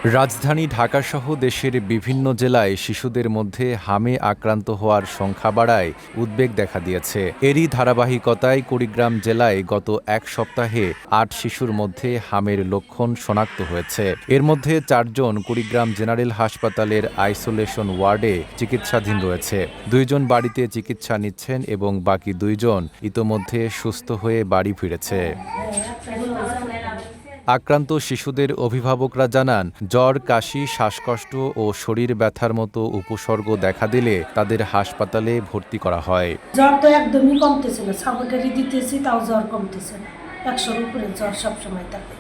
রাজধানী ঢাকাসহ দেশের বিভিন্ন জেলায় শিশুদের মধ্যে হামে আক্রান্ত হওয়ার সংখ্যা বাড়ায় উদ্বেগ দেখা দিয়েছে। এরই ধারাবাহিকতায় কুড়িগ্রাম জেলায় গত এক সপ্তাহে ৮ শিশুর মধ্যে হামের লক্ষণ শনাক্ত হয়েছে। এর মধ্যে ৪ জন কুড়িগ্রাম জেনারেল হাসপাতালের আইসোলেশন ওয়ার্ডে চিকিৎসাধীন রয়েছে। ২ জন বাড়িতে চিকিৎসা নিচ্ছেন এবং বাকি ২ জন ইতোমধ্যে সুস্থ হয়ে বাড়ি ফিরেছে। আক্রান্ত শিশুদের অভিভাবকরা জানান, জ্বর, কাশি, শ্বাসকষ্ট ও শরীর ব্যথার মতো উপসর্গ দেখা দিলে তাদের হাসপাতালে ভর্তি করা হয়। জ্বর তো একদমই কমতেছে না, সাপোর্টারি দিতেছি তাও জ্বর কমতেছে না, ১০০-র উপরে জ্বর সবসময় থাকে।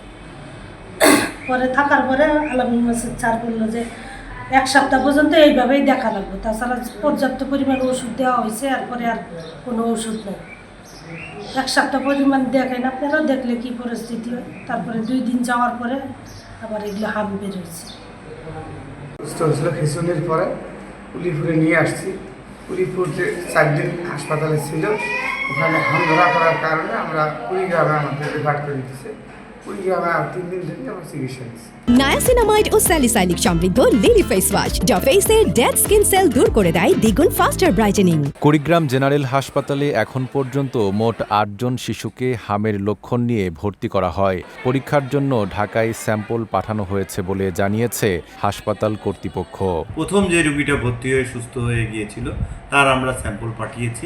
পরে থাকার পরে আলামিন মাসের স্যার বললো যে ১ সপ্তাহ পর্যন্ত এইভাবেই দেখা লাগবে, তাছাড়া পর্যাপ্ত পরিমাণ ওষুধ দেওয়া হয়েছে, এরপরে আর কোনো ওষুধ নেই। ১ সপ্তাহ পরিমাণ দেখেন আপনারাও, দেখলে কি পরিস্থিতি হয়। তারপরে ২ দিন যাওয়ার পরে আবার এগুলো হাম বের হয়েছে। সুস্থ হয়েছিল, খিচুনির পরে উলিপুরে নিয়ে আসছি। উলিপুর যে ৪ দিন হাসপাতালে ছিল, ওখানে হাম ধরা করার কারণে আমরা কুড়িগ্রামে আমাদের রেফার করে দিতেছে। কুড়িগ্রামে ৩ দিন ধরে আমরা চিকিৎসা নিচ্ছি। নায়াসিনামাইড ও স্যালিসাইলিক সমৃদ্ধ লিলি ফেস ওয়াশ যা ফেসের ডেড স্কিন সেল দূর করে দেয় দ্বিগুণ ফাস্টার ব্রাইটেনিং। কুড়িগ্রাম জেনারেল হাসপাতালে এখন পর্যন্ত মোট ৮ জন শিশুকে হামের লক্ষণ নিয়ে ভর্তি করা হয়। পরীক্ষার জন্য ঢাকায় স্যাম্পল পাঠানো হয়েছে বলে জানিয়েছে হাসপাতাল কর্তৃপক্ষ। প্রথম যে রোগীটা ভর্তি হয়ে সুস্থ হয়ে গিয়েছিল তার আমরা স্যাম্পল পাঠিয়েছি।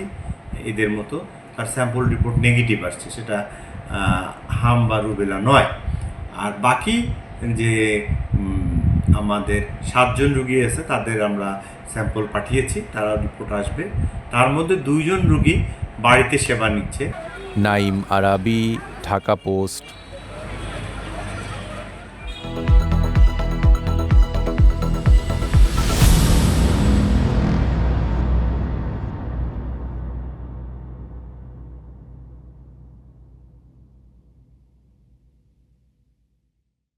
এদের মতো তার স্যাম্পল রিপোর্ট নেগেটিভ আসছে, সেটা হাম বা রুবেলা নয়। আর বাকি যে আমাদের ৭ জন রোগী আছে তাদের আমরা স্যাম্পল পাঠিয়েছি, তারা রিপোর্ট আসবে। তার মধ্যে ২ জন রোগী বাড়িতে সেবা নিচ্ছে। নাইম আরাবী, ঢাকা পোস্ট।